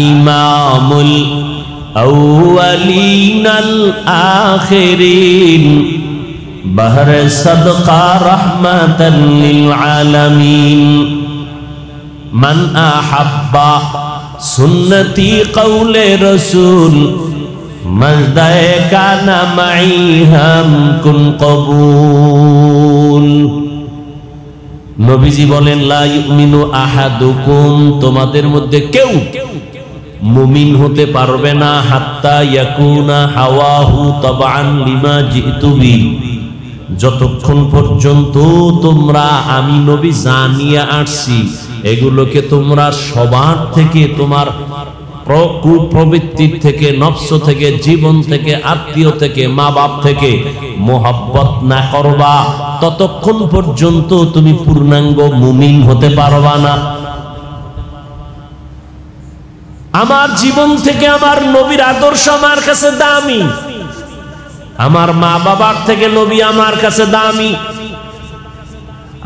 ইমামুল আউয়ালিনাল আখিরিন বাহরে সাদকা রাহমাতাল লিল আলামিন মান আহাব্বা সুন্নতি কওলে রাসূল মাজদায়ে কানা মাই হাম কুন কবুল। নবীজি বলেন লা ইউমিনু আহাদুকুম, তোমাদের মধ্যে কেউ মুমিন হতে পারবে না হাত্তা ইয়াকুনা হাওয়াহু তাবআন লিমা জিতু বি, যতক্ষণ পর্যন্ত তোমরা আমি নবী জানিয়ে আসছি এগুলোকে তোমরা সবার থেকে, তোমার প্রবৃত্তির থেকে, নফস থেকে, জীবন থেকে, আত্মীয় থেকে, মা বাপ থেকে মোহাব্বত না করবা, ততক্ষণ পর্যন্ত তুমি পূর্ণাঙ্গ মুমিন হতে পারবা না। আমার জীবন থেকে আমার নবীর আদর্শ আমার কাছে দামি, আমার মা বাবার থেকে নবী আমার কাছে দামি,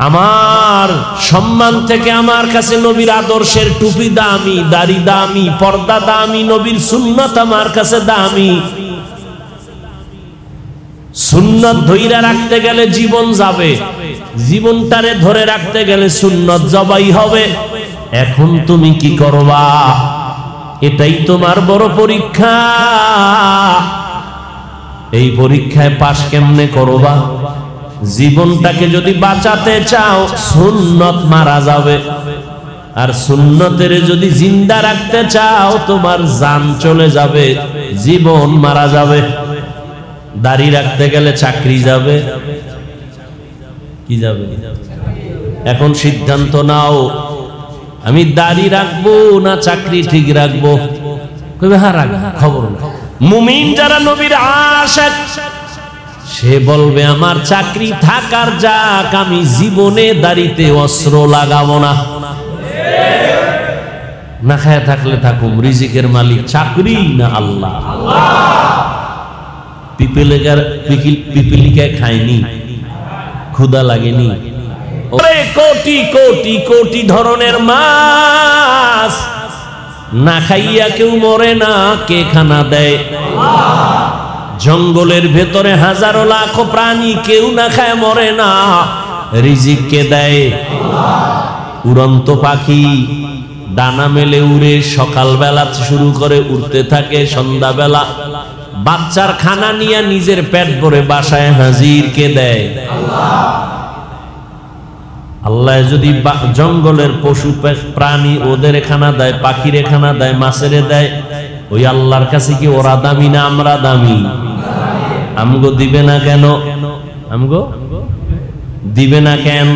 আমার সম্মান থেকে আমার কাছে নবীর আদর্শের টুপি দামি, দাড়ি দামি, পর্দা দামি, নবীর সুন্নাত আমার কাছে দামি। সুন্নাত ধরে রাখতে গেলে জীবন যাবে, জীবনটারে ধরে রাখতে গেলে সুন্নাত জবাই হবে। এখন তুমি কি করবা? এটাই তোমার বড় পরীক্ষা। এই পরীক্ষায় পাশ কেমনে করবা? জীবনটাকে যদি বাঁচাতে চাও সুন্নত মারা যাবে, আর সুন্নতের যদি জিন্দা রাখতে চাও তোমার জান চলে যাবে, জীবন মারা যাবে। দাড়ি রাখতে গেলে চাকরি যাবে, কি যাবে? এখন সিদ্ধান্ত নাও, আমি দাড়ি রাখবো না চাকরি ঠিক রাখবো? হ্যাঁ রাখ, খবর না। মুমিন যারা নবীর আশিক সে বলবে আমার চাকরি থাকার যাক, আমি জীবনে দাড়িতে অস্ত্র লাগাবো না। না খায় থাকলে থাকুম, রিজিকের মালিক চাকরি না আল্লাহ। পিপিলিকায় খায়নি, ক্ষুধা লাগেনি। কোটি কোটি কোটি ধরনের মাছ না খাইয়া কেউ মরে না, কে খানা দেয়? জঙ্গলের ভেতরে হাজারো লাখো প্রাণী, কেউ না খায় মরে না, রিজিক কে দেয়? উড়ন্ত পাখি ডানা মেলে উড়ে সকালবেলা শুরু করে উড়তে থাকে, সন্ধ্যাবেলা বাচ্চার খানা নিয়ে নিজের পেট ভরে বাসায় হাজির, কে দেয়? আল্লাহ যদি জঙ্গলের পশু প্রাণী ওদের খানা দেয়, পাখির খানা দেয়, মাছের দেয়, ওই আল্লাহর কাছে কি ওরা দামি না আমরা দামি? আমগো দিবে না কেন? আমগো দিবে না কেন?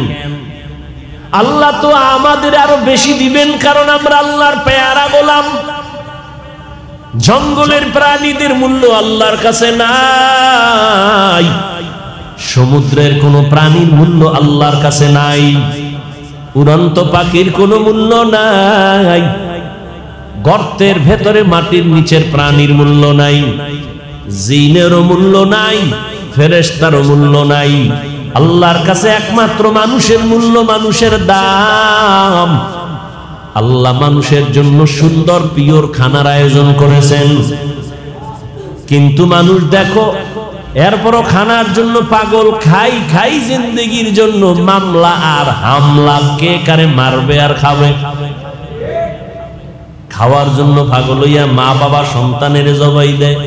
আল্লাহ তো আমাদের আরো বেশি দিবেন, কারণ আমরা আল্লাহর পেয়ারা গোলাম। জঙ্গলের প্রাণীদের মূল্য আল্লাহর কাছে নাই, সমুদ্রের কোন প্রাণীর মূল্য আল্লাহর কাছে নাই, উড়ন্ত পাখির কোনো মূল্য নাই, গর্তের ভেতরে মাটির নিচের প্রাণীর মূল্য নাই, জিনেরও মূল্য নাই, ফেরেশতারও মূল্য নাই। আল্লাহর কাছে একমাত্র মানুষের মূল্য, মানুষের দাম। আল্লাহ মানুষের জন্য সুন্দর পিওর খানার আয়োজন করেছেন, কিন্তু মানুষ দেখো এরপরও খানার জন্য পাগল, খাই খাই জিন্দেগির জন্য মামলা আর হামলা, কে কারে মারবে আর খাবে। খাওয়ার জন্য পাগল হইয়া মা বাবা সন্তানের জবাই দেয়,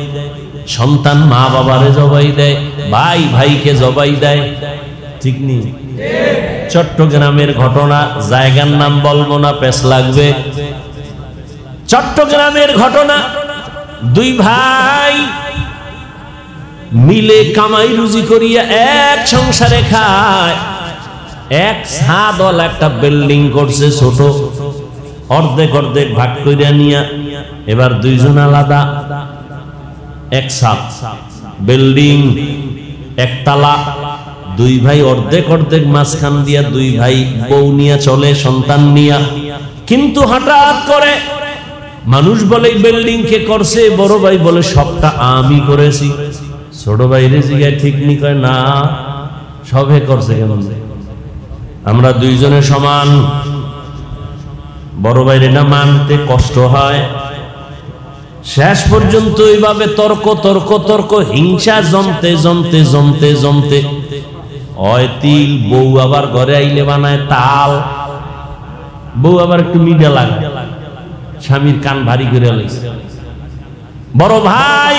সন্তান মা বাবারে জবাই দেয়, ভাই ভাইকে জবাই দেয়, ঠিক নেই? চট্টগ্রামের ঘটনা, জায়গার নাম বলবো না, পেশ লাগবে। চট্টগ্রামের ঘটনা, দুই ভাই মিলে কামাই রুজি করিয়া এক সংসারে খায়। এক ছাদওয়ালা একটা বিল্ডিং করছে ছোট, অর্ধেক অর্ধেক ভাগ করিয়া নিয়া, এবার দুইজন আলাদা, এক ছাদ বিল্ডিং, একতলা, দুই ভাই অর্ধেক অর্ধেক মাঝখান দিয়া দুই ভাই বউ নিয়া চলে, সন্তান নিয়া। কিন্তু হঠাৎ করে মানুষ বলে বিল্ডিং কে করছে, বড় ভাই বলে সবটা আমি করেছি। ছোট ভাই রে জিগায় ঠিক নি, কয় না সবে করছে, কেমন আমরা দুইজনে সমান। বড় ভাইরে না মানতে কষ্ট হয়। শেষ পর্যন্ত এইভাবে তর্ক তর্ক তর্ক, হিংসা জমতে জমতে জমতে জমতে হয় তিল, বউ আবার ঘরে আইলে বানায় তাল, বউ আবার একটু মিডা লাগে, স্বামীর কান ভারী করে লাইছে। বড় ভাই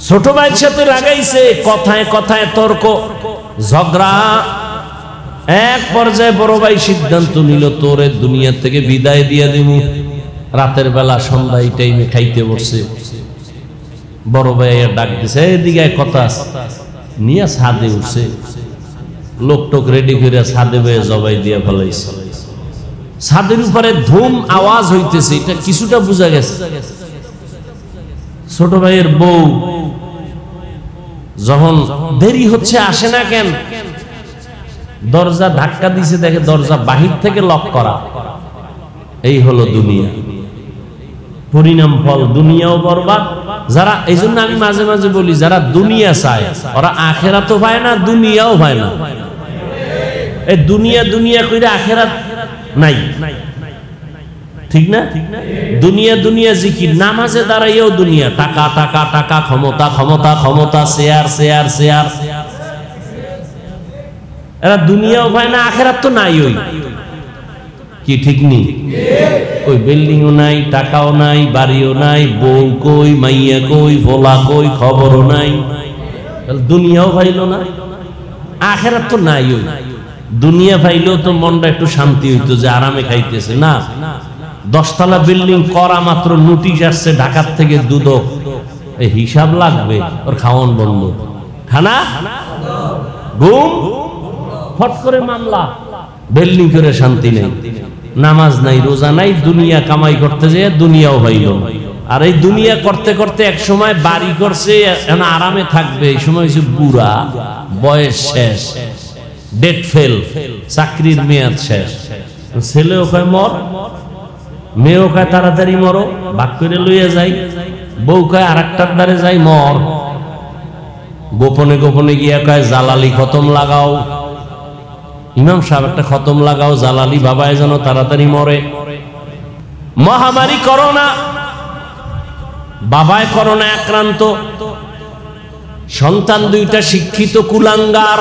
ছোট ভাইয়ের সাথে লাগাইছে, কথায় কথায় তর্ক ঝগড়া। এক পর্যায়ে বড় ভাই সিদ্ধান্ত নিল, তোরে দুনিয়া থেকে বিদায় দিয়ে দিব। রাতের বেলা সন্ধ্যায় টাইমে খাইতে বসছে, বড় ভাই ডাক দিছে, এদিকে কথা নিয়ে ছাদে উঠছে, লোক টোক রেডি করে ছাদে বয়ে জবাই দিয়ে ফেলাইছে। ছাদের উপরে ধুম আওয়াজ হইতেছে, এটা কিছুটা বোঝা গেছে। ছোট ভাইয়ের বউ যখন দেরি হচ্ছে আসে না কেন, দরজা ধাক্কা দিছে, দেখে দরজা বাহির থেকে লক করা। এই হলো দুনিয়া, পরিণাম ফল দুনিয়াও বরবাদ। যারা, এই জন্য আমি মাঝে মাঝে বলি, যারা দুনিয়া চায় ওরা আখেরাতও পায় না, দুনিয়াও পায় না। এই দুনিয়া দুনিয়া কইরা আখেরাত নাই, ঠিক না? দুনিয়া দুনিয়া জিকির, নামাজে দাঁড়াইয়াও দুনিয়া, টাকা টাকা টাকা, ক্ষমতা ক্ষমতা ক্ষমতা, শেয়ার শেয়ার শেয়ার। এরা দুনিয়াও পায় না, আখেরাত তো নাই। ওই কি ঠিক নেই? ওই বিল্ডিংও নাই, টাকাও নাই, বাড়িও নাই, বউ কই, মাইয়া কই, ভোলা কই, খবরও নাই। দুনিয়াও পাইল না, আখেরাত তো নাই। ওই দুনিয়া পাইলেও তো মনটা একটু শান্তি হইতো যে আরামে খাইতেছে। না, 10 তলা বিল্ডিং করা মাত্র নোটিশ আসছে ঢাকার থেকে দুদক, এই হিসাব লাগবে, ওর খাওয়ান বন্ধ, খানা ঘুম, ফট করে মামলা, বিল্ডিং করে শান্তি নেই, নামাজ নাই, রোজা নাই, দুনিয়া কামাই করতে যেয়ে দুনিয়াও হইল। আর এই দুনিয়া করতে করতে এক সময় বাড়ি করছে, এখন আরামে থাকবে, এই সময় হচ্ছে বুড়া, বয়স শেষ, ডেট ফেল, চাকরির মেয়াদ শেষ। ছেলেও কয় মর, মেয়েও কয় তাড়াতাড়ি মরো, ভাগ করে লইয়া যাই, বউ কয় আর একটার দ্বারে যাই মর, গোপনে গোপনে গিয়া কয় জালালি খতম লাগাও, ইমাম সাহেব একটা খতম লাগাও, জালালি বাবায় যেন তাড়াতাড়ি মরে। মহামারী করোনা, বাবায় করোনা আক্রান্ত, সন্তান দুইটা শিক্ষিত কুলাঙ্গার,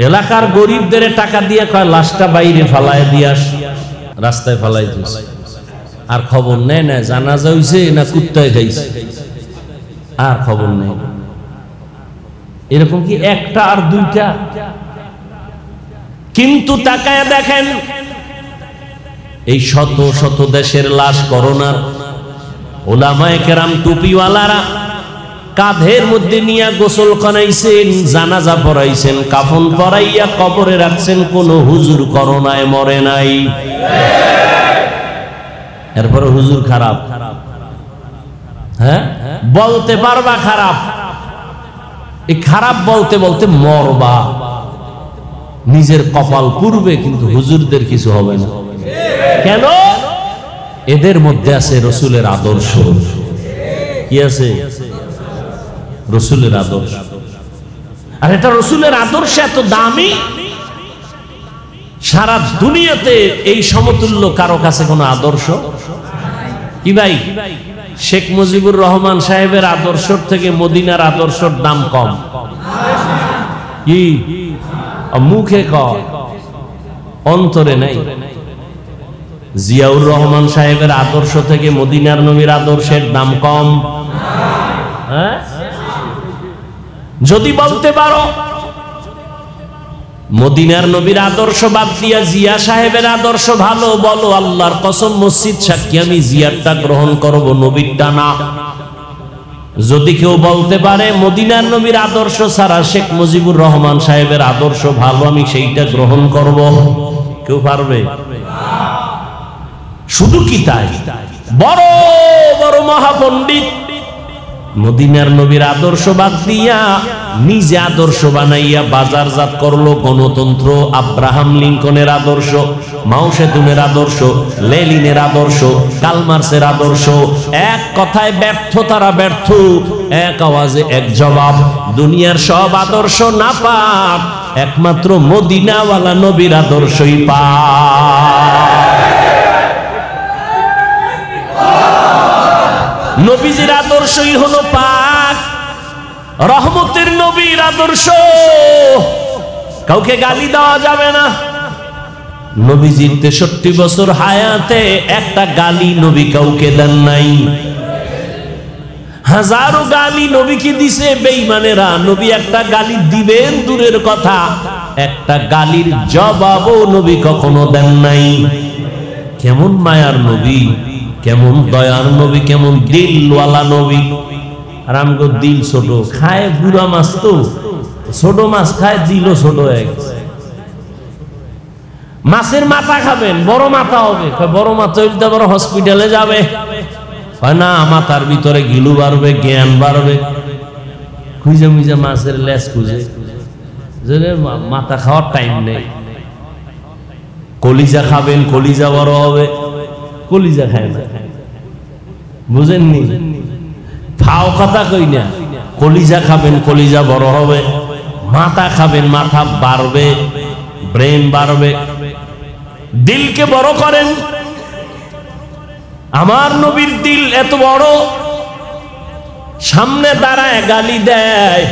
এলাকার গরিবদের টাকা দিয়ে কয় লাশটা বাইরে ফালায় দিয়াস, রাস্তায় ফালাই দিস, আর খবর নেয় না জানাজা হইছে না কুত্তায় খাইছে, আর খবর নেই। এরকম কি একটা আর দুইটা? কিন্তু তাকায় দেখেন, এই শত শত দেশের লাশ করোনার, ওলামায়ে কেরাম টুপিওয়ালারা কাঁধের মধ্যে নিয়ে গোসল করাইছেন, জানাজা পড়াইছেন, কাফন পরাইয়া কবরে রাখছেন, কোন হুজুর করোনায় মরে নাই। এরপরে হুজুর খারাপ, হ্যাঁ বলতে পারবা খারাপ, এই খারাপ বলতে বলতে মরবা, নিজের কপাল পুড়বে, কিন্তু হুজুরদের কিছু হবে না। কেন? এদের মধ্যে আছে রসুলের আদর্শ। কি আছে? রসুলের আদর্শ। আর এটা রসুলের আদর্শ এত দামি, সারা দুনিয়াতে এই সমতুল্য কারো কাছে কোনো আদর্শ কি ভাই? শেখ মুজিবুর রহমান সাহেবের আদর্শ থেকে মদিনার আদর্শের দাম কম। কি মুখে কম, অন্তরে নাই। জিয়াউর রহমান সাহেবের আদর্শ থেকে মদিনার নবীর আদর্শের দাম কম। হ্যাঁ, যদি বলতে পারো মদিনার নবীর আদর্শ বাদ দিয়া জিয়া সাহেবের আদর্শ ভালো, বলো আল্লাহর কসম মসজিদ সাক্ষী আমি জিয়ারটা গ্রহণ করব, নবীরটা না। যদি কেউ বলতে পারে মদিনার নবীর আদর্শ ছাড়া শেখ মুজিবুর রহমান সাহেবের আদর্শ ভালো, আমি সেইটা গ্রহণ করব, কেউ পারবে? শুধু কি তাই, বড় বড় মহাপণ্ডিত মদিনার নবীর আদর্শ বাদ দিয়া নিজে আদর্শ বানাইয়া বাজারজাত করলো। গণতন্ত্র, আব্রাহাম লিঙ্কনের আদর্শ, মাও সেতুনের আদর্শ, লেনিনের আদর্শ, কালমার্সের আদর্শ। এক কথায় ব্যর্থ, তারা ব্যর্থ। এক আওয়াজে এক জবাব, দুনিয়ার সব আদর্শ না পাক, একমাত্র মদিনাওয়ালা নবীর আদর্শই পাক। নবীজির আদর্শই হলো পাক, রহমতের নবীর আদর্শ। কাউকে গালি দেওয়া যাবে না। নবীজির 63 বছর হায়াতে একটা গালি নবী কাউকে দেন নাই। হাজারো গালি নবীকে দিছে বেঈমানেরা, নবী একটা গালি দিবেন দূরের কথা, একটা গালির জবাবও নবী কখনো দেন নাই। কেমন মায়ার নবী, কেমন দয়ার নবী, কেমন দিলওয়ালা নবী। আর আমগো দিল ছোট, খায় বুড়া মাছ, তো ছোট মাছ খায়, দিলও ছোট এক। মাছের মাথা খাবেন, বড় মাথা হবে, বড় মাথা হইলে বড় হসপিটালে যাবে। হয় না, মাথার ভিতরে গিলু বাড়বে, জ্ঞান বাড়বে। খুঁজে মুজে মাছের লেজ খুঁজে, মাথা খাওয়ার টাইম নেই। কলিজা খাবেন, কলিজা বড় হবে, কলিজা খায় না, বুঝেননি? ফাও কথা কই না, কলিজা খাবেন, কলিজা বড় হবে। মাথা খাবেন, মাথা বাড়বে, ব্রেন বাড়বে। দিলকে বড় করেন। আমার নবীর দিল এত বড়, সামনে দাঁড়ায় গালি দেয়,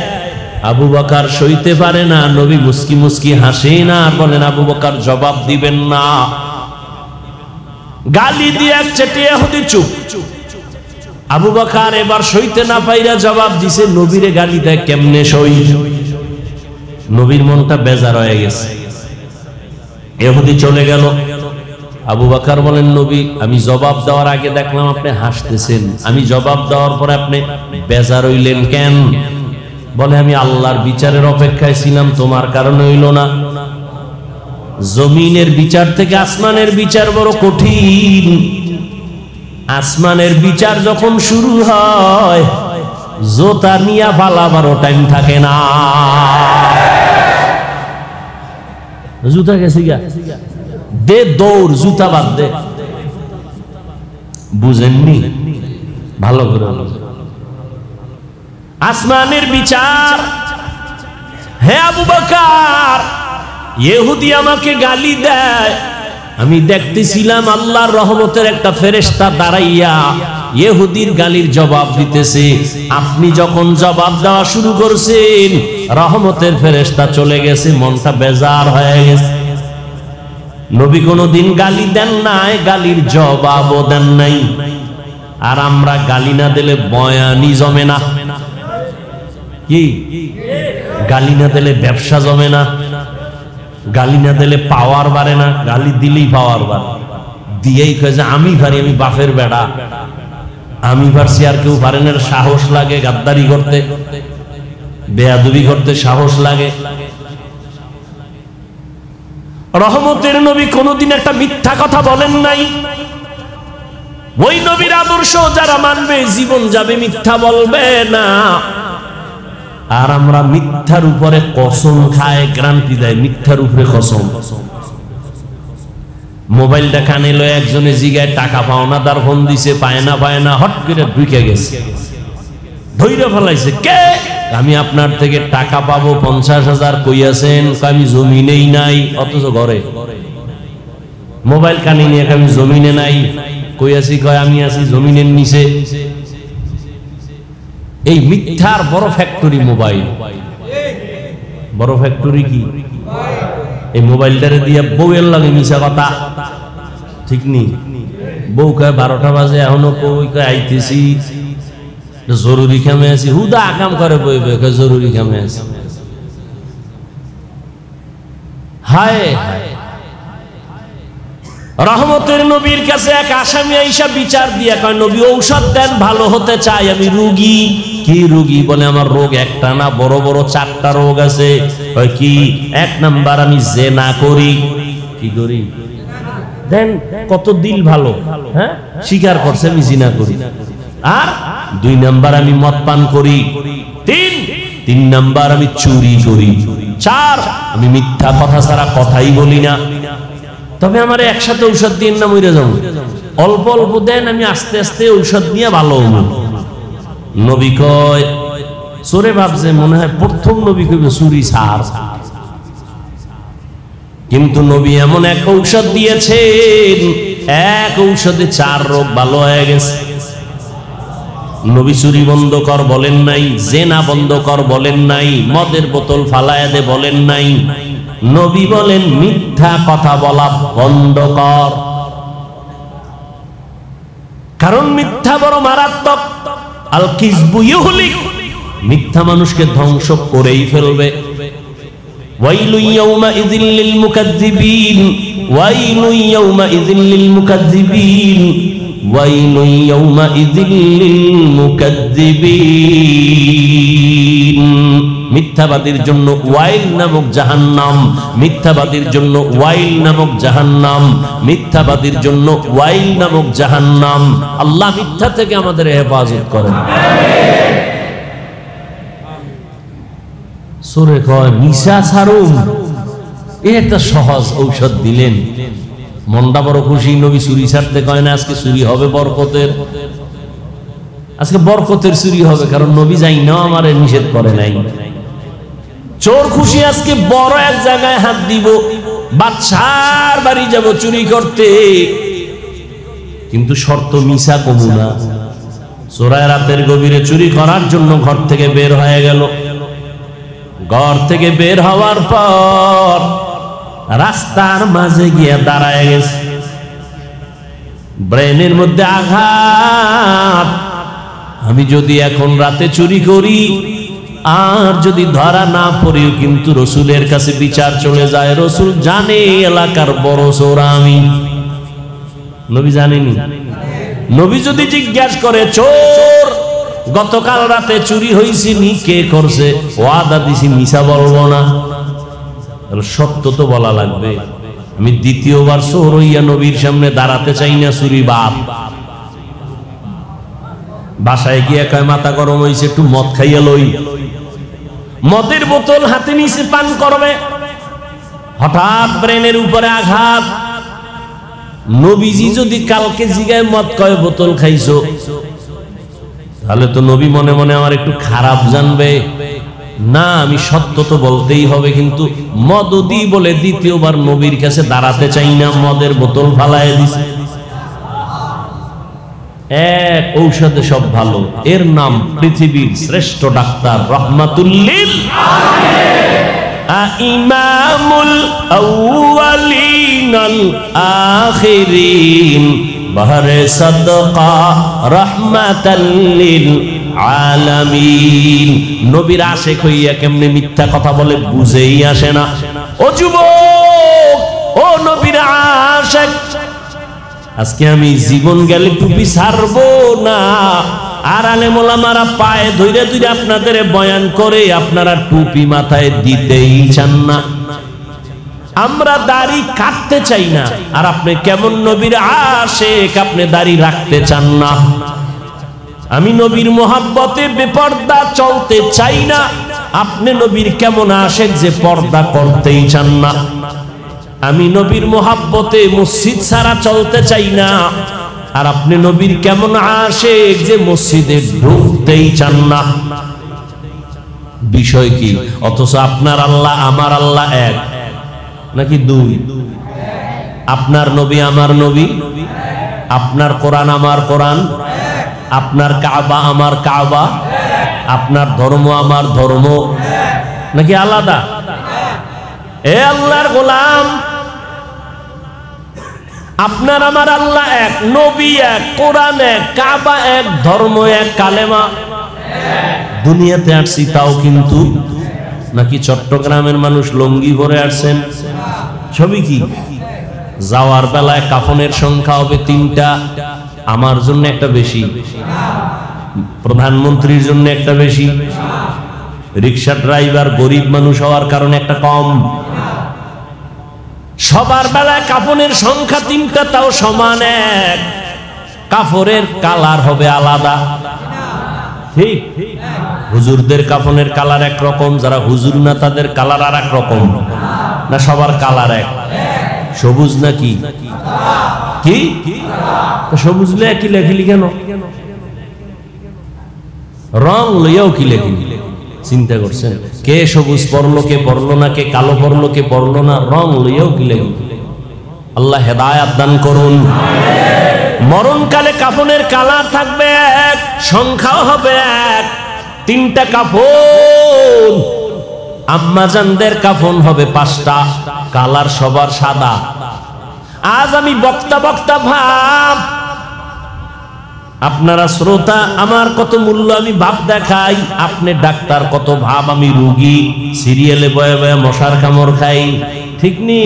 আবু বকর সইতে পারে না। নবী মুস্কি মুস্কি হাসেন আর বলেন, আবু বকর জবাব দিবেন না। গালি দিয়ে এক চেটে ইহুদি চুপ। আবু বকর এবার সইতে না পাইরা জবাব দিছে, নবীরে গালি দেয় কেমনে সই? নবীর মনটা বেজার হয়ে গেছে। ইহুদি চলে গেল। আবু বকর বলেন, নবী আমি জবাব দেওয়ার আগে দেখলাম আপনি হাসতেছেন, আমি জবাব দেওয়ার পরে আপনি বেজার হইলেন কেন? বলে, আমি আল্লাহর বিচারের অপেক্ষায় ছিলাম, তোমার কারণে হইল না। জমিনের বিচার থেকে আসমানের বিচার বড় কঠিন। আসমানের বিচার যখন শুরু হয়, জোতা নিয়া পালাবারও টাইম থাকে না। জুতা গেছি গা, দে দৌড়, জুতা বাদ দে। বুঝেননি? ভালো করে আসমানের বিচার। হে আবু বকর, ইহুদি আমাকে গালি দেয়, আমি দেখতেছিলাম আল্লাহর রহমতের একটা ফেরেশতা দাঁড়াইয়া ইহুদির গালির জবাব দিতেছে। আপনি যখন জবাব দেওয়া শুরু করছেন, রহমতের ফেরেশতা চলে গেছে, মনটা বেজার হয়ে গেছে। নবী কোনদিন গালি দেন নাই, গালির জবাবও দেন নাই। আর আমরা গালি না দিলে বয়ানি জমে না। কি গালি না দিলে ব্যবসা জমে না, গালি না দিলে পাওয়ার বাড়ে না। গালি দিলেই পাওয়ার বাড়ে। দিয়েই কয়ে যে আমি পারি, আমি বাপের বেড়া, আমি পারছি, আর কেউ পারে না। সাহস লাগে গাদ্দারি করতে, বেয়াদবি করতে সাহস লাগে। রহমতের নবী কোনদিন একটা মিথ্যা কথা বলেন নাই। ওই নবীর আদর্শ যারা মানবে, জীবন যাবে, মিথ্যা বলবে না। আর আমরা মিথ্যার উপরে কসম খায়, গ্যারান্টি দেয়, মিথ্যার উপরে কসম। মোবাইলটা কানে লয়ে একজনে জিগায় টাকা পাওনাদার ফোন দিছে, পায় না, হট করে ঢুকে গেছে, ধৈর্য ফেলাইছে। কে? আমি আপনার থেকে টাকা পাবো 50,000, কইয়াছেন? আমি জমিনেই নাই, অথচ ঘরে। মোবাইল কানে নিয়ে আমি জমিনে নাই, কইয়াছি, কয় আমি আছি জমিনের নিচে। এই মিথ্যার বড় ফ্যাক্টরি মোবাইল। বড় ফ্যাক্টরি কি? এই মোবাইলটারে দিয়ে বউয়ের লাগে মিশা কথা, ঠিক নি? বউ কয় 12টা বাজে, এখনো কই কয় আইতেছি, জরুরি কামে আছি। হুদা আকাম করে বইবে, কয় জরুরি কামে আছি। হায় রহমতের নবীর কাছে এক আসামি আইসা বিচার দিয়া কয়, নবী ঔষধ দেন, ভালো হতে চাই, আমি রোগী। কি রোগী? বলে, আমার রোগ একটা না, বড় বড় 4টা রোগ আছে। কি? 1 নাম্বার, আমি জিনা করি। কি করি? দেন কত দিল ভালো, হ্যাঁ, স্বীকার করছে আমি জিনা করি। আর 2 নাম্বার, আমি মদ পান করি। 3 নাম্বার, আমি চুরি করি। 4, আমি মিথ্যা কথা ছাড়া কথাই বলি না। তবে আমার একসাথে ঔষধ দিন না, মরে যাবো। অল্প অল্প দেন, আমি আস্তে আস্তে ঔষধ নিয়ে ভালো হবো। নবী কয়, চোরে ভাবছে মনে হয় প্রথম নবী কইবে চুরি ছাড়। কিন্তু নবী এমন এক ঔষধ দিয়েছেন, এক ঔষধে 4 রোগ ভালো হয়ে গেছে। নবী চুরি বন্ধ কর বলেন নাই, জেনা বন্ধ কর বলেন নাই, মদের বোতল ফালায়া দে বলেন নাই। নবী বলেন মিথ্যা কথা বলা বন্ধ কর, কারণ মিথ্যা বড় মারাত্মক। আল কিযবু ইউহলিক, মিথ্যা মানুষকে ধ্বংস করেই ফেলবে। ওয়াইলু ইয়াউমাইযিল লিল মুকাজ্জিবিন, ওয়াইলু ইয়াউমাইযিল লিল মুকাজ্জিবিন, ওয়াইলু ইয়াউমাইযিল লিল মুকাজ্জিবিন। মিথ্যাবাদীর জন্য ওয়াইল নামক জাহান্নাম, মিথ্যাবাদীর জন্য ওয়াইল নামক জাহান্নাম, মিথ্যাবাদীর জন্য ওয়াইল নামক জাহান্নাম। আল্লাহ মিথ্যা থেকে আমাদের হেফাজত করেন। সূরা কয় মিশা ছাড়ুন, এই একটা সহজ ঔষধ দিলেন। মনটা বড় খুশি। নবী চুরি ছাড়তে কয় না আজকে চুরি হবে বরকতের, আজকে বরকতের চুরি হবে, কারণ নবী যাই না আমারে নিষেধ করে নাই। চোর খুশি আজকে বড় এক জায়গায় হাত দিব, বাদশার বাড়ি যাব চুরি করতে, কিন্তু শর্ত মিশা কমু না। চোরায় রাতের গভীরে চুরি করার জন্য ঘর থেকে বের হয়ে গেল। ঘর থেকে বের হওয়ার পর রাস্তার মাঝে গিয়ে দাঁড়ায় গেছে। ব্রেনের মধ্যে আঘাত, আমি যদি এখন রাতে চুরি করি আর যদি ধরা না পড়িও কিন্তু রসুলের কাছে বিচার চলে যায়। রসুল জানে এলাকার বড় চোর আমি। নবী জানেনি? নবী যদি জিজ্ঞাসা করে চোর গতকাল রাতে চুরি হয়েছে নি, কে করছে, ওয়াদা দিছি মিছা বলবো না, সত্য তো বলা লাগবে। আমি দ্বিতীয়বার চোর হইয়া নবীর সামনে দাঁড়াতে চাই না, চুরি বাপ। বাসায় গিয়ে কয় মাথা গরম হয়েছে, একটু মদ খাইয়া লই। মদের বোতল হাতে নিচে পান করবে, হঠাৎ ব্রেনের উপরে আঘাত। নবীজি যদি কালকে জিগায় মদ কয় বোতল খাইছো, তাহলে তো নবী মনে মনে আমার একটু খারাপ জানবে না, আমি সত্য তো বলতেই হবে। কিন্তু মদদি বলে দ্বিতীয়বার নবীর কাছে দাঁড়াতে চাই না, মদের বোতল ফালায় দিছে। এক ঔষধে সব ভালো, এর নাম পৃথিবীর শ্রেষ্ঠ ডাক্তার রহমাতুল লিল ইমামুল আউয়ালিন আল আখিরিন বাহরে সাদকা রাহমাতাল লিল আলামিন। নবীর আশিক হইয়া কেমনে মিথ্যা কথা বলে বুঝেই আসে না। ও যুবক, ও নবীর আশিক, আজকে আমি জীবন গেলে টুপি ছাড়বো না। আর আলেম ওলামারা পায়ে ধইরে ধইরে আপনাদের বয়ান করে, আপনারা টুপি মাথায় দিতেই চান না। আমরা দাড়ি কাটতে চাই না, আর আপনি কেমন নবীর আশিক, আপনি দাড়ি রাখতে চান না। আমি নবীর মোহাব্বতে বেপর্দা চলতে চাই না, আপনি নবীর কেমন আশিক যে পর্দা করতেই চান না। আমি নবীর মোহাব্বতে মসজিদ ছাড়া চলতে চাই না, আর আপনি নবীর কেমন আশিক যে মসজিদে ঢুকতেই চান না। বিষয় কি? অথচ আপনার আল্লাহ আমার আল্লাহ এক নাকি দুই? আপনার নবী আমার নবী, আপনার কোরআন আমার কোরআন, আপনার কাবা আমার কাবা, আপনার ধর্ম আমার ধর্ম, নাকি আলাদা? এ আল্লাহর গোলাম, আপনার আমার আল্লাহ এক, নবী এক, কোরআন এক, কাবা এক, ধর্ম এক, কালেমা। দুনিয়াতে আসছি তাও কিন্তু নাকি চট্টগ্রামের মানুষ লঙ্গি পরে আসছেন? ছবি কি? যাওয়ার বেলায় কাফনের সংখ্যা হবে 3টা, আমার জন্য একটা বেশি, প্রধানমন্ত্রীর জন্য একটা বেশি, রিক্সা ড্রাইভার গরিব মানুষ হওয়ার কারণে একটা কম। সবার বেলায় কাফনের সংখ্যা 3টা, তাও সমান এক। কাফনের কালার হবে আলাদা, ঠিক? হুজুরদের কাফনের কালার এক রকম, যারা হুজুর না তাদের কালার আর এক রকম। না সবার কালার এক? সবুজ নাকি কি? সবুজ লেখি লেখিলি কেন? রং লইয়াও কি লেখিলি? চিন্তা করছেন? কে সবুজ পড়লো, কে পড়লো না, কে কালো পড়লো, কে পড়লো না, রং লইয়াও কি লেখিলি? আল্লাহ হেদায়েত দান করুন। মরণকালে কাফনের কালার থাকবে এক, সংখ্যাও হবে এক। 3টা কাফন, আম্মাজানদের কাফন হবে 5টা, কালার সবার সাদা। আজ আমি বক্তা ভাব, আপনারা শ্রোতা, আমার কত মূল্য আমি ভাব দেখাই, আপনি ডাক্তার কত ভাব আমি রোগী, সিরিয়ালে বয়ে বয়ে মশার কামড় খাই, ঠিক নি?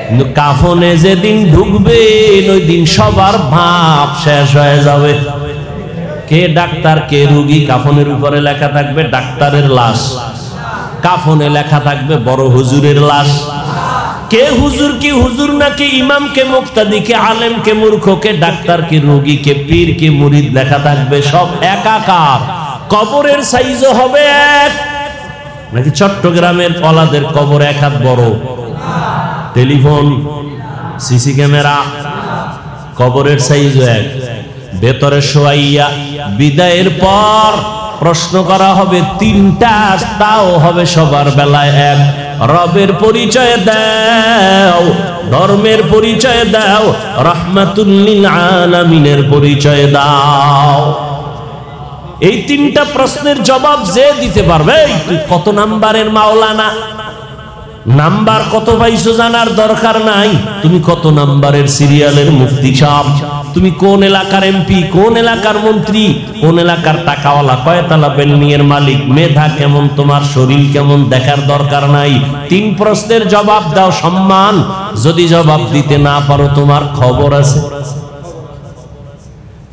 কিন্তু কাফনে যেদিন ঢুকবেন ওই দিন সবার ভাব শেষ হয়ে যাবে। কে ডাক্তার কে রোগী, কাফনের উপরে লেখা থাকবে ডাক্তারের লাশ, কাফনে লেখা থাকবে বড় হুজুরের লাশ। কে হুজুর কি হুজুর নাকি ইমাম, কে মুক্তাদি, কে আলেম, কে মূর্খ, কে ডাক্তার, কে রোগী, কে পীর, কে মুরিদ লেখা থাকবে সব একাকার। কবরের সাইজও হবে এক। নাকি চট্টগ্রামের পলাদের কবর 1 হাত বড়, টেলিফোন, সিসি ক্যামেরা, কবরের সাইজও এক। ভেতরে শোয়াইয়া বিদায়ের পর প্রশ্ন করা হবে 3টা, তাও হবে সবার বেলায় এক। রবের পরিচয় দাও, ধর্মের পরিচয় দাও, রাহমাতুল লিল আলামিনের পরিচয় দাও। এই 3টা প্রশ্নের জবাব যে দিতে পারবে, তুই কত নাম্বারের মাওলানা, নাম্বার কত পাইছো জানার দরকার নাই, তুমি কত নাম্বারের সিরিয়ালের মুফতি সাহেব, তুমি কোন এলাকার এমপি, কোন এলাকার মন্ত্রী, কোন এলাকার টাকাওয়ালা, কয়তলা বিল্ডিংয়ের মালিক, মেধা কেমন, তোমার শরীর কেমন দেখার দরকার নাই। 3 প্রশ্নের জবাব দাও, সম্মান। যদি জবাব দিতে না পারো তোমার খবর আছে।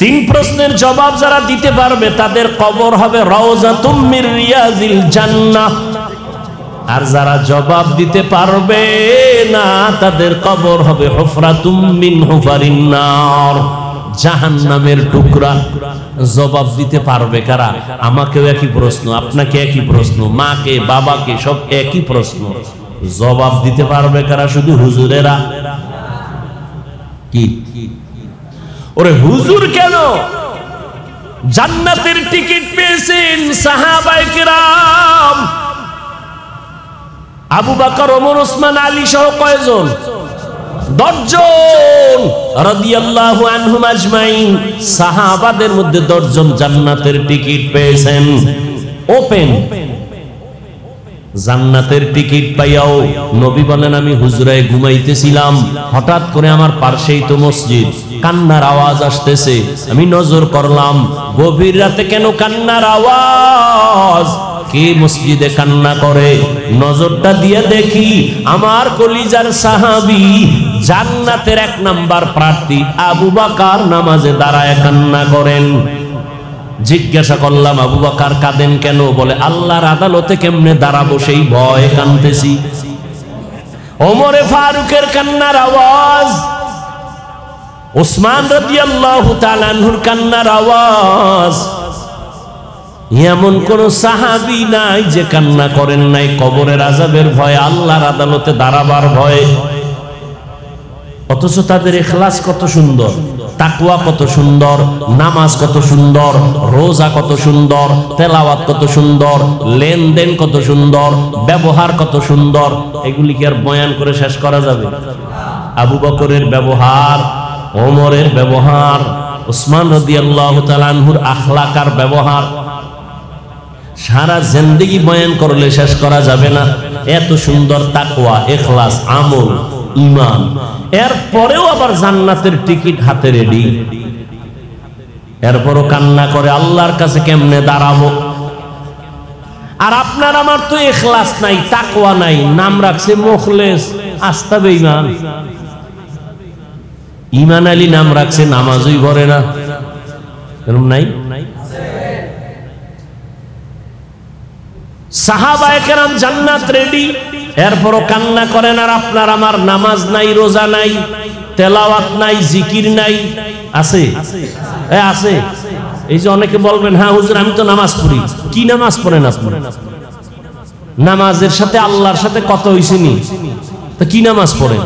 3 প্রশ্নের জবাব যারা দিতে পারবে তাদের কবর হবে রাউযাতুম মির রিয়াজিল জান্নাহ। আর যারা জবাব দিতে পারবে না তাদের কবর হবে হুফরাতুম মিন হুফারিন নার, জাহান্নামের টুকরা। জবাব দিতে পারবে কারা? আমাকেও একই প্রশ্ন, আপনাকে একই প্রশ্ন, মাকে বাবাকে সব একই প্রশ্ন। জবাব দিতে পারবে কারা? শুধু হুজুরেরা। কি ওরে হুজুর কেন? জান্নাতের টিকিট পেয়েছেন সাহাবায়ে কেরাম, আবু বকর, ওমর, ওসমান, আলী সহ কয়জন? 10 জন রাদিয়াল্লাহু আনহুম আজমাইন। সাহাবাদের মধ্যে 10 জন জান্নাতের টিকিট পেয়েছেন। ওপেন জান্নাতের টিকিট পাইয়াও নবী বলেন, আমি হুজরায় ঘুমাইতেছিলাম, হঠাৎ করে আমার পাশেই তো মসজিদ, কান্নার আওয়াজ আসতেছে। আমি নজর করলাম, গভীর রাতে কেন কান্নার আওয়াজ, কে মসজিদে কান্না করে? নজরটা দিয়ে দেখি আমার কলিজার সাহাবী, জান্নাতের 1 নাম্বার প্রার্থী আবু বকর নামাজে দাঁড়ায় কান্না করেন। জিজ্ঞাসা করলাম, আবু বকর কাঁদেন কেন? বলে, আল্লাহর আদালতে কেমনে দাঁড়াবো সেই ভয়ে কাঁদতেছি। ওমরে ফারুকের কান্নার আওয়াজ, ওসমান রাদিয়াল্লাহু তাআলা আনহুর কান্নার আওয়াজ। এমন কোন সাহাবী নাই যে কান্না করেন নাই কবরের আযাবের ভয়ে, আল্লাহর আদালতে দাঁড়াবার ভয়ে। অথচ তাদের ইখলাস কত সুন্দর, তাকওয়া কত সুন্দর, নামাজ কত সুন্দর, রোজা কত সুন্দর, তেলাওয়াত কত সুন্দর, লেনদেন কত সুন্দর, ব্যবহার কত সুন্দর। এগুলি কি আর বয়ান করে শেষ করা যাবে? আবু বকরের ব্যবহার, ওমরের ব্যবহার, ওসমান রাদিয়াল্লাহু তাআলা আনহুর আখলাক আর ব্যবহার সারা জিন্দেগি বয়ান করলে শেষ করা যাবে না। এত সুন্দর তাকওয়া, ইখলাস, আমল, ঈমান, এরপরেও আবার জান্নাতের টিকিট হাতে রেডি। এরপরও কান্না করে আল্লাহর কাছে কেমনে দাঁড়াবো। আর আপনার আমার তো ইখলাস নাই, তাকওয়া নাই, নাম রাখছে মুখলেস, আস্থা বেঈমান। ঈমান আলী নাম রাখছে, নামাজই পড়ে না, এরকম নাই? সাহাবায়ে কেরাম জান্নাত রেডি, এরপরও কান্না করেন। আর আপনার আমার নামাজ নাই, রোজা নাই, তেলাওয়াত নাই, জিকির নাই। আছে? আছে। এই যে অনেকে বলবেন, হ্যাঁ হুজুর আমি তো নামাজ পড়ি। কি নামাজ পড়েন আপনি? নামাজের সাথে আল্লাহর সাথে কত হইছেনি? তো কি নামাজ পড়েন?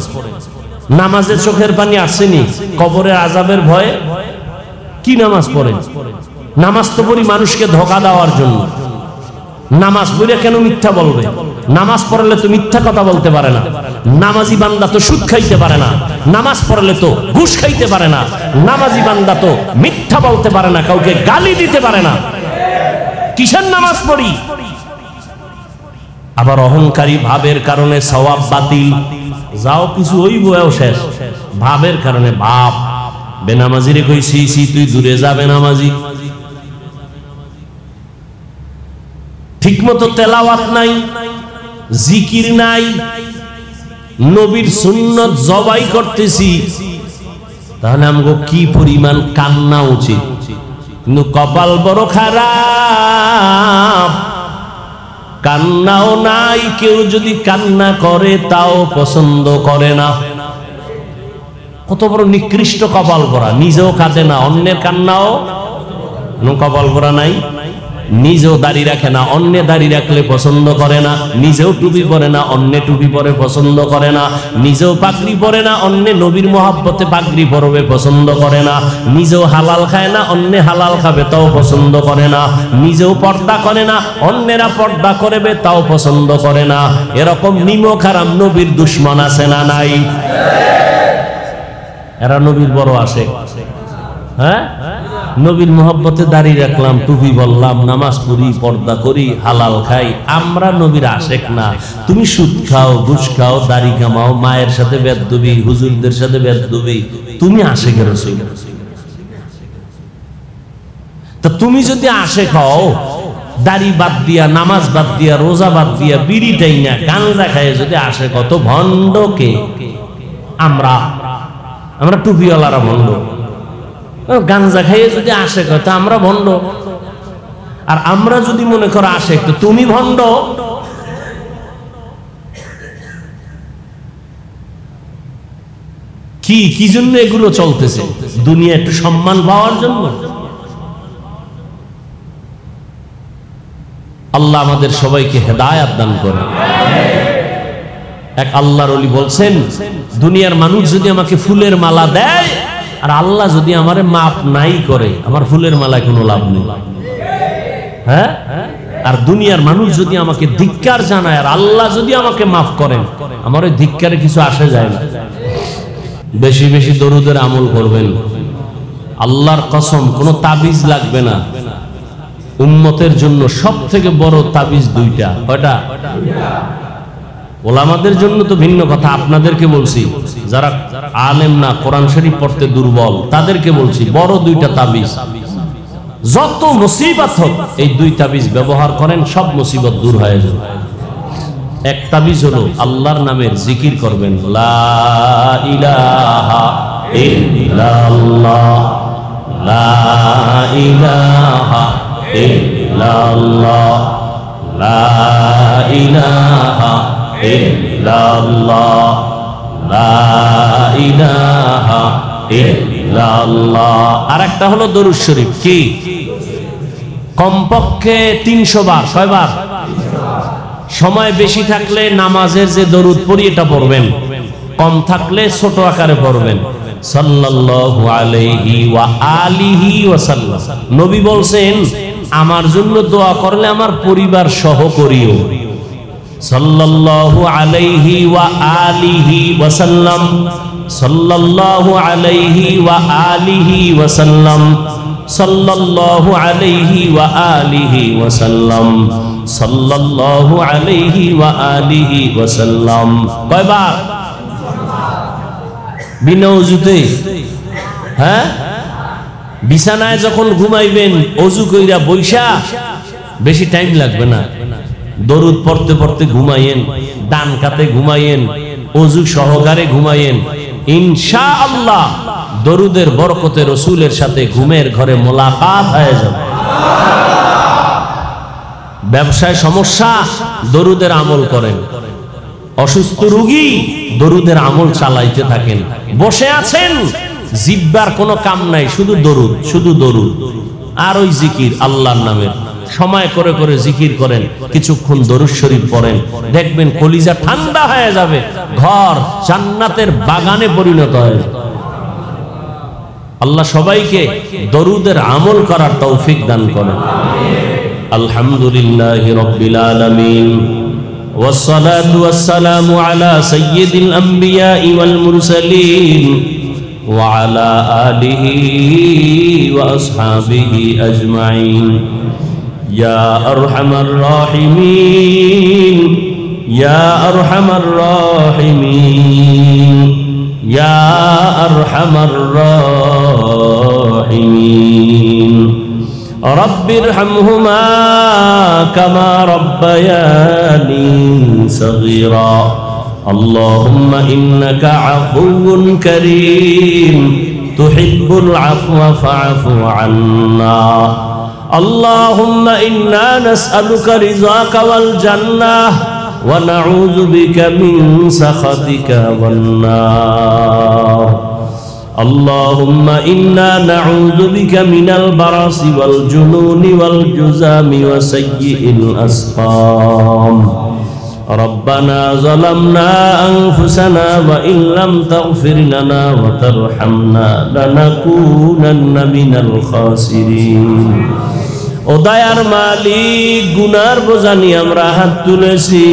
নামাজের চোখের পানি আসেনি? কবরের আযাবের ভয়ে কি নামাজ পড়েন? নামাজ তো পড়ি মানুষকে ধোঁকা দেওয়ার জন্য। নামাজ পড়ে কেন মিথ্যা বলবে? নামাজ পড়লে তো মিথ্যা কথা বলতে পারে না। নামাজি বান্দা তো সুদ খাইতে পারে না, নামাজ পড়লে তো ঘুষ খাইতে পারে না, নামাজি বান্দা তো মিথ্যা বলতে পারে না, কাউকে গালি দিতে পারে না, কিসের নামাজ পড়ি? আবার অহংকারী ভাবের কারণে সওয়াব বাতিল, যাও কিছু হইব শেষ, ভাবের কারণে ভাব। বেনামাজিরে কইছি তুই দূরে যা বেনামাজি। ঠিকমতো তেলাওয়াত নাই, জিকির নাই, নবীর সুন্নত জবাই করতেছি, তাহলে আমগো কি পরিমাণ কান্না উচিত। কিন্তু কপাল বড় খারাপ, কান্নাও নাই, কেউ যদি কান্না করে তাও পছন্দ করে না। কত বড় নিকৃষ্ট কপাল ভরা, নিজেও কাঁদে না, অন্যের কান্নাও কপাল ভরা নাই। নিজেও দাড়ি রাখে না, অন্যে দাড়ি রাখলে পছন্দ করে না, নিজেও টুপি পরে না, অন্যে টুপি পরে পছন্দ করে না, নিজেও পাগড়ি পরে না, অন্যে নবীর মহব্বতে পাগড়ি পরবে পছন্দ করে না, নিজেও হালাল খায় না, অন্যে হালাল খাবে তাও পছন্দ করে না, নিজেও পর্দা করে না, অন্যেরা পর্দা করবে তাও পছন্দ করে না। এরকম নিমক হারাম নবীর দুশমন আছে না নাই? এরা নবীর বড় আসে। হ্যাঁ, নবীর মহব্বতে দাঁড়িয়ে রাখলাম, টুপি বললাম, নামাজ পড়ি, পর্দা করি, হালাল খাই, আমরা নবীর আশেক না। তুমি সুদ খাও, ঘুষ খাও, দাড়ি কামাও, মায়ের সাথে বেদবি, হুজুরদের সাথে বেদবি, তুমি আশেকের রাসূল। তা তুমি যদি আশেক হও, দাড়ি বাদ দিয়া, নামাজ বাদ দিয়া, রোজা বাদ দিয়া, বিড়িটাই না, গাঁজা খায় যদি আশেক হতো, ভণ্ডকে আমরা টুপিওয়ালারা ভণ্ড। গাঞ্জা খাইয়ে যদি আশেক হয় তা আমরা ভণ্ড। আর আমরা যদি মনে করো আশেক, তো তুমি ভণ্ড। কি জন্য এগুলো চলতেছে? দুনিয়া একটু সম্মান পাওয়ার জন্য। আল্লাহ আমাদের সবাইকে হেদায়েত দান করে। এক আল্লাহর ওলি বলছেন, দুনিয়ার মানুষ যদি আমাকে ফুলের মালা দেয় আর আল্লাহ যদি আমারে মাফ নাই করে, আমার ফুলের মালায় কোনো লাভ নেই। হ্যাঁ, আর দুনিয়ার মানুষ যদি আমাকে ধিক্কার জানায় আর আল্লাহ যদি আমাকে মাফ করেন, আমার ওই ধিক্কারে কিছু আসে যায় না। বেশি বেশি দরুদের আমল করবেন, আল্লাহর কসম কোনো তাবিজ লাগবে না। উম্মতের জন্য সব থেকে বড় তাবিজ দুইটা। কয়টা? ওলামাদের জন্য তো ভিন্ন কথা, আপনাদেরকে বলছি, যারা আলেম না, কোরআন শরীফ পড়তে দুর্বল, তাদেরকে বলছি, বড় দুইটা তাবিজ। যত মুসিবত হোক এই দুই তাবিজ ব্যবহার করেন, সব মুসিবত দূর হয়ে যাবে। এক তাবিজ হলো আল্লাহর নামের জিকির করবেন, লা ইলাহা ইল্লাল্লাহ, লা ইলাহা ইল্লাল্লাহ, লা ইলাহা ইল্লাল্লাহ, লা ইলাহা ইল্লাল্লাহ। আরেকটা হলো দরুদ শরীফ। কি? কমপক্ষে 300 বার। 6 বার? সময় বেশি থাকলে নামাজের যে দরুদ পড়ি এটা পড়বেন, কম থাকলে ছোট আকারে পড়বেন, সাল্লাল্লাহু আলাইহি ওয়া আলিহি ওয়া সাল্লাম। নবী বলছেন, আমার জন্য দোয়া করলে আমার পরিবার সহ করিও। সাল্লাল্লাহু আলাইহি ওয়া আলিহি ওয়া সাল্লাম, সাল্লাল্লাহু আলাইহি ওয়া আলিহি ওয়া সাল্লাম, সাল্লাল্লাহু আলাইহি ওয়া আলিহি ওয়া সাল্লাম, সাল্লাল্লাহু আলাইহি ওয়া আলিহি ওয়া সাল্লাম। কয়বার? বিনা ওযুতে। হ্যাঁ, বিছানায় যখন ঘুমাইবেন ওযু কইরা বৈশা, বেশি টাইম লাগবে না, দরুদ পড়তে পড়তে ঘুমাইয়েন, ডান কাতে ঘুমাইয়েন, ওযু সহকারে ঘুমাইয়েন, ইনশাআল্লাহ দরুদের বরকতে রাসূলের সাথে ঘুমের ঘরে মোলাকাত হয়ে যাবে। ব্যবসায় সমস্যা, দরুদের আমল করেন। অসুস্থ রোগী, দরুদের আমল চালাইতে থাকেন। বসে আছেন, জিহ্বার কোনো কাম নাই, শুধু দরুদ, শুধু দরুদ আর ওই জিকির আল্লাহর নামের। সময় করে করে জিকির করেন, কিছুক্ষণ দরুদ শরীফ পড়েন, দেখবেন কলিজা ঠান্ডা হয়ে যাবে, ঘর জান্নাতের বাগানে পরিণত হয়ে যাবে। আল্লাহ সবাইকে দরুদের আমল করার তৌফিক দান করেন। আলহামদুলিল্লাহি রাব্বিল আলামিন, والصلاة والسلام على سيد الأنبياء والمرسلين وعلى آله وأصحابه أجمعين يا أرحم الراحمين يا أرحم الراحمين يا أرحم الراحمين رب ارحمهما كما ربياني صغيرا اللهم إنك عفو كريم تحب العفو فاعف عنا اللهم إنا نسألك رضاك والجنة ونعوذ بك من سخطك والنار اللهم إنا نعوذ بك من البرص والجنون والجذام وسيء الأسقام ربنا ظلمنا أنفسنا وإن لم تغفر لنا وترحمنا لنكونن من الخاسرين ও দয়ার মালিক গুনার বোঝা নিয়ে আমরা হাত তুলেছি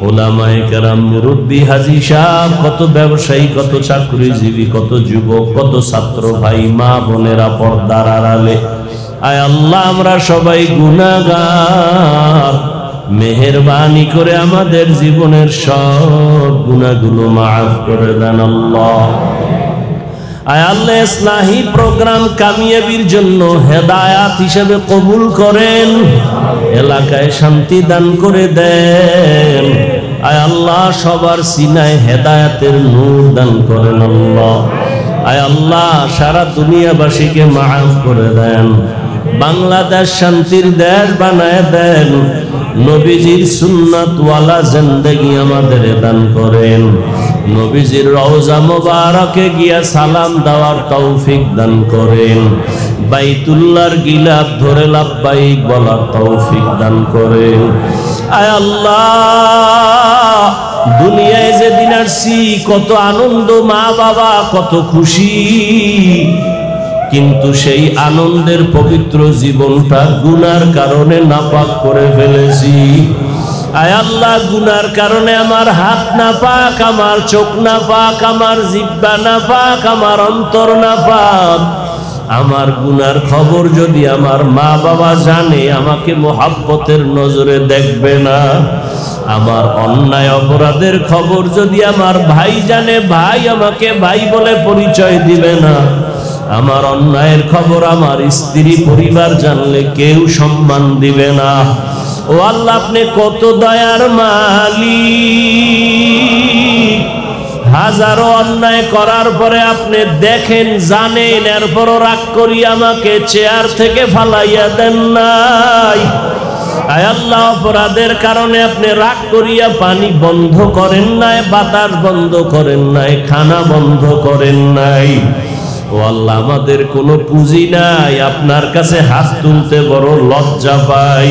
ওলামায়ে কেরাম মুরব্বি হাজী সাহেব কত ব্যবসায়ী কত চাকরিজীবী কত যুবক কত ছাত্র ভাই মা বোনেরা পর্দার আড়ালে আয় আল্লাহ আমরা সবাই গুনাহগার মেহেরবানি করে আমাদের জীবনের সব গুনাহগুলো মাফ করে দেন আল্লাহ আয় আল্লাহ ইসলাহি প্রোগ্রাম কামিয়াবির জন্য হেদায়াত হিসেবে কবুল করেন এলাকায় শান্তি দান করে দেন আয় আল্লাহ সবার সিনায় হেদায়াতের নূর দান করেন আল্লাহ আয় আল্লাহ সারা দুনিয়াবাসীকে মাফ করে দেন বাংলাদেশ শান্তির দেশ বানায় দেন নবীজির সুন্নাতওয়ালা জিন্দেগি আমাদের দান করেন নবীজির রওজা মোবারকে গিয়া সালাম দেওয়ার তৌফিক দান করেন বাইতুল্লাহর গিলাফ ধরে লাব্বাইক বলার তৌফিক দান করেন আয় আল্লাহ দুনিয়ায় যেদিন আসছি কত আনন্দ মা বাবা কত খুশি কিন্তু সেই আনন্দের পবিত্র জীবনটা গুনার কারণে নাপাক করে ফেলেছি আয় আল্লাহ গুনার কারণে আমার হাত নাপাক আমার চোখ নাপাক আমার জিহ্বা নাপাক আমার অন্তর নাপাক আমার গুনার খবর যদি আমার মা বাবা জানে আমাকে মোহাব্বতের নজরে দেখবে না আমার অন্যায় অপরাধের খবর যদি আমার ভাই জানে ভাই আমাকে ভাই বলে পরিচয় দিবে না আমার অন্যায়ের খবর আমার স্ত্রী পরিবার জানলে কেউ সম্মান দিবে না ও আল্লাহ আপনি কত দয়ার মালিক হাজারো অন্যায় করার পরে আপনি দেখেন জানেন এরপরও রাগ করি আমাকে চেয়ার থেকে ফালাইয়া দেন নাই আয় আল্লাহ অপরাধের কারণে আপনি রাগ করিয়া পানি বন্ধ করেন নাই বাতাস বন্ধ করেন নাই খানা বন্ধ করেন নাই ও আল্লাহ আমাদের কোনো পুঁজি নাই আপনার কাছে হাত তুলতে বড় লজ্জা পাই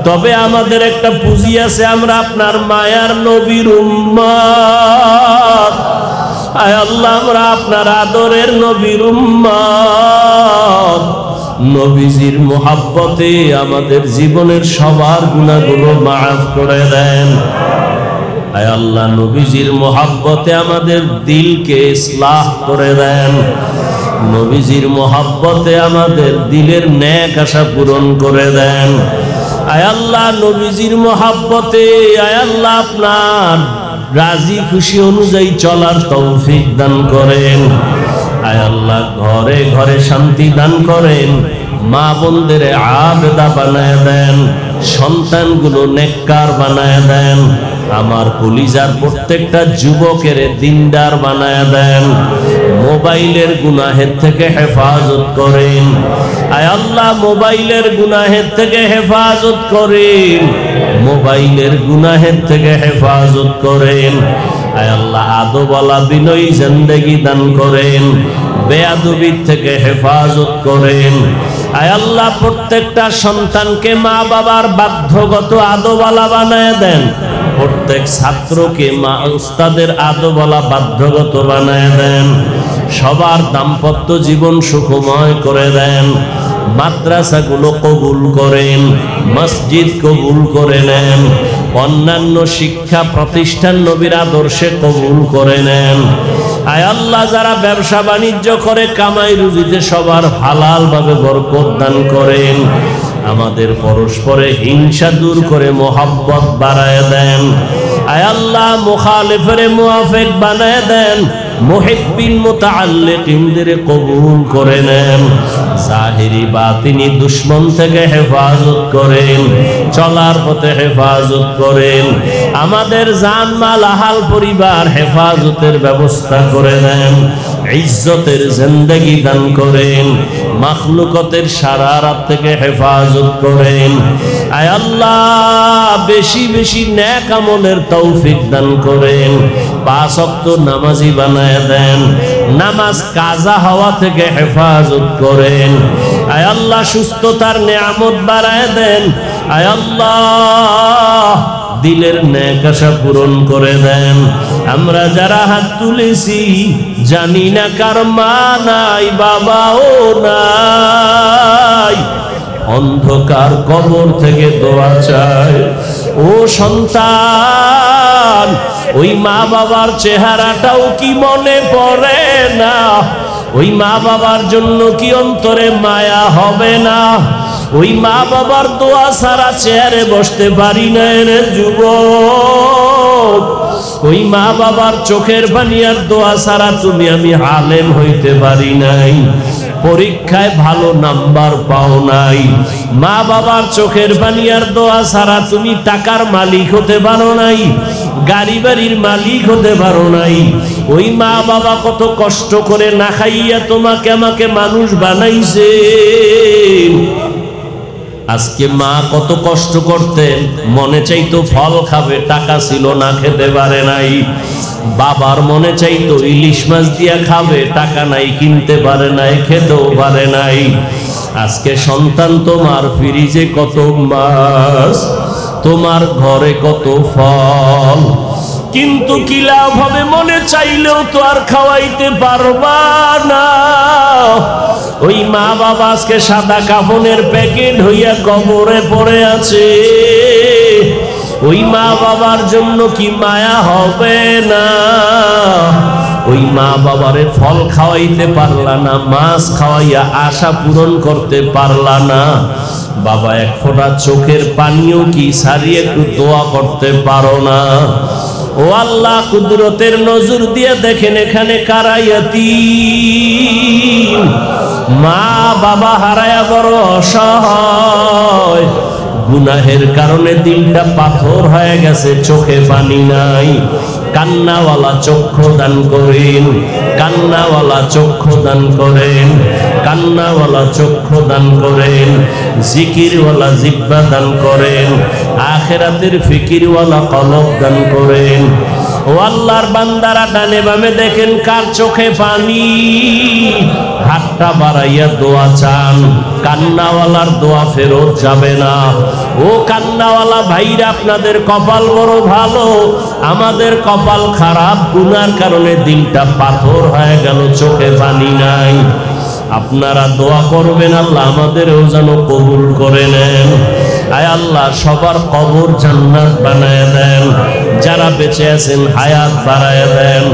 তবে আমাদের একটা পুঁজি আছে আমরা আপনার মায়ার নবীর উম্মত আয় আল্লাহ আমরা আপনার আদরের নবীর উম্মত নবীজির মোহাব্বতে আমাদের জীবনের সবার গুনাহগুলো মাফ করে দেন আয় আল্লাহ নবীজির মোহাব্বতে আমাদের দিলকে ইসলাহ করে দেন নবীজির মোহাব্বতে আমাদের দিলের নেক আশা পূরণ করে দেন আয় আল্লাহ নবীজির মোহাব্বতে আয় আল্লাহ আপনার রাজি খুশি অনুযায়ী চলার তৌফিক দান করেন আয় আল্লাহ ঘরে ঘরে শান্তি দান করেন মা বোনদের আবেদা বানায় দেন সন্তানগুলো নেককার বানায় দেন আমার কলিজার প্রত্যেকটা যুবকের দিনদার বানায় দেন মোবাইলের গুনাহের থেকে হেফাজত করেন আয় আল্লাহ মোবাইলের গুনাহের থেকে হেফাজত করেন মোবাইলের গুনাহের থেকে হেফাজত করেন আয় আল্লাহ আদবওয়ালা বিনয়ী জিন্দেগি দান করেন বেয়াদবির থেকে হেফাজত করেন আয় আল্লাহ প্রত্যেকটা সন্তানকে মা বাবার বাধ্যগত আদবওয়ালা বানায় দেন প্রত্যেক ছাত্রকে মা উস্তাদের আদবওয়ালা বাধ্যগত বানায় দেন সবার দাম্পত্য জীবন সুখময় করে দেন মাদ্রাসাগুলো কবুল করেন, মসজিদ কবুল করে নেন, অন্যান্য শিক্ষা প্রতিষ্ঠান নবীর আদর্শে কবুল করে নেন। আয় আল্লাহ, যারা ব্যবসা বাণিজ্য করে কামাই রুজিতে সবার হালাল ভাবে বরকত দান করেন। আমাদের পরস্পরে হিংসা দূর করে মোহাব্বত বাড়ায় দেন। আয় আল্লাহ, মুখালিফের মুআফিক বানায় দেন, মুহিব্বিন মুতাআল্লিকিনদের কবুল করে নেন। জাহিরি বাতিনি দুশমন থেকে হেফাজত করেন, চলার পথে হেফাজত করেন। আমাদের জান মাল আহাল পরিবার হেফাজতের ব্যবস্থা করে দেন। ইজ্জতের জিন্দেগি দান করেন, মাখলুকতের শারারাত থেকে হেফাজত করেন। আয় আল্লাহ, বেশি বেশি নেক আমলের তৌফিক দান করেন। 5 ওয়াক্ত নামাজি বানায় দেন, নামাজ কাজা হওয়া থেকে হেফাজত করেন। আয় আল্লাহ, সুস্থতার নিয়ামত বাড়ায় দেন। আয় আল্লাহ, দিলের নেক আশা পূরণ করে দেন। আমরা যারা হাত তুলেছি জানি না কার মা নাই, বাবাও নাই, অন্ধকার কবর থেকে দোয়া চাই। ও সন্তান, ওই মা বাবার চেহারাটাও কি মনে পড়ে না? ওই মা বাবার জন্য কি অন্তরে মায়া হবে না? ওই মা বাবার দোয়া ছাড়া চেয়ারে বসতে পারি না রে যুবক। ওই মা বাবার চোখের পানি আর দোয়া ছাড়া তুমি আমি আলেম হইতে পারি নাই, পরীক্ষায় ভালো নাম্বার পাও নাই। মা বাবার চোখের পানি আর দোয়া ছাড়া তুমি টাকার মালিক হতে পারো নাই, গাড়ি বাড়ির মালিক হতে পারো নাই। ওই মা বাবা কত কষ্ট করে না খাইয়া তোমাকে আমাকে মানুষ বানাইছে। আজকে মা কত কষ্ট করতেন, মনে চাইতো ফল খাবে, টাকা ছিল না, খেতে পারে নাই। বাবার মনে চাইতো ইলিশ মাছ দিয়া খাবে, টাকা নাই, কিনতে পারে নাই, খেতেও পারে নাই। আজকে সন্তান তোমার ফ্রিজে কত মাছ, তোমার ঘরে কত ফল, কিন্তু কি লাভ হবে? মনে চাইলেও তো আর খাওয়াইতে পারবা না। ওই মা বাবা আজকে সাদা কাফনের প্যাকেট হইয়া কবরে পড়ে আছে। ওই মা বাবার জন্য কি মায়া হবে না? ওই মা বাবারে ফল খাওয়াইতে পারলা না, মাছ খাওয়াইয়া আশা পূরণ করতে পারলা না। বাবা, এক ফোঁটা চোখের পানিও কি সারিয়ে একটু দোয়া করতে পারো না? ও আল্লাহ, কুদরতের নজর দিয়ে দেখেন এখানে কারা ইয়াতীম, মা বাবা হারায়া বড় অসহায়। গুনাহের কারণে দিলটা পাথর হয়ে গেছে, চোখে পানি নাই। কান্নাওয়ালা চক্ষু দান করেন, কান্নাওয়ালা চক্ষু দান করেন, কান্নাওয়ালা চক্ষু দান করেন। জিকিরওয়ালা জিহ্বা দান করেন, আখিরাতের ফিকিরওয়ালা কলব দান করেন। ও আল্লাহর বান্দারা, ডানে বামে দেখেন কার চোখে পানি, হাতটা বাড়াইয়া দোয়া চান। কান্নাওয়ালার দোয়া ফেরত যাবে না। ও কান্নাওয়ালা ভাইরা, আপনাদের কপাল বড় ভালো, আমাদের কপাল খারাপ। গুনার কারণে দিলটা পাথর হয়ে গেল, চোখে পানি নাই। আপনারা দোয়া করবেন, আল্লাহ আমাদেরও যেন কবুল করে নেন। আয় আল্লাহ, সবার কবর জান্নাত বানায় দেন। যারা বেঁচে আছেন হায়াত বাড়ায় দেন,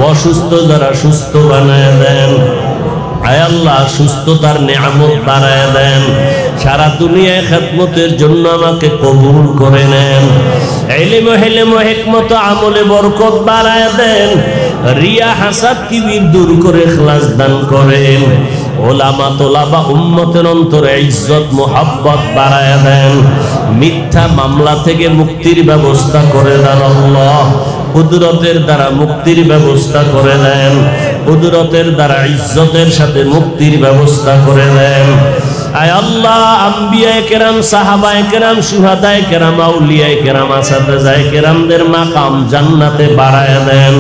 অসুস্থ যারা সুস্থ বানায় দেন। আয় আল্লাহ, সুস্থতার নিয়ামত বাড়ায় দেন। সারা দুনিয়ায় খেদমতের জন্য আমাকে কবুল করে নেন। ইলম হিলম হিকমত আমলে বরকত বাড়ায় দেন। রিয়া হাসাদ কিবির দূর করে ইখলাস দান করেন। ওলামা তোলাবা উম্মতের অন্তরে ইজ্জত মুহাব্বত বাড়ায় দেন। মিথ্যা মামলা থেকে মুক্তির ব্যবস্থা করে দেন আল্লাহ। কুদরতের দ্বারা মুক্তির ব্যবস্থা করে দেন। কুদরতের দ্বারা ইজ্জতের সাথে মুক্তির ব্যবস্থা করে দেন। আয় আল্লাহ, আম্বিয়ায়ে কেরাম, সাহাবায়ে কেরাম, শুহাদায়ে কেরাম, আউলিয়ায়ে কেরাম, আসাদায়ে কেরামদের মাকাম জান্নাতে বাড়ায় দেন।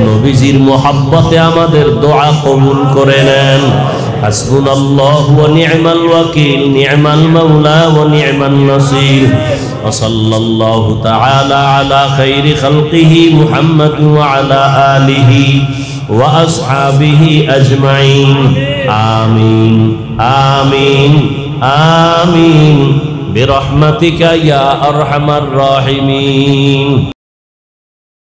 নবীজির মুহাব্বতে আমাদের দোয়া কবুল করে নেন। হাসবুনাল্লাহু ওয়া নি'মাল ওয়াকিল, নি'মাল মাওলা ওয়া নি'মান নাসির। ওয়া সাল্লাল্লাহু তাআলা আলা খাইরি খালকিহি মুহাম্মাদ ওয়া আলা আলিহি وأصحابه أجمعين آمين آمين آمين برحمتك يا أرحم الراحمين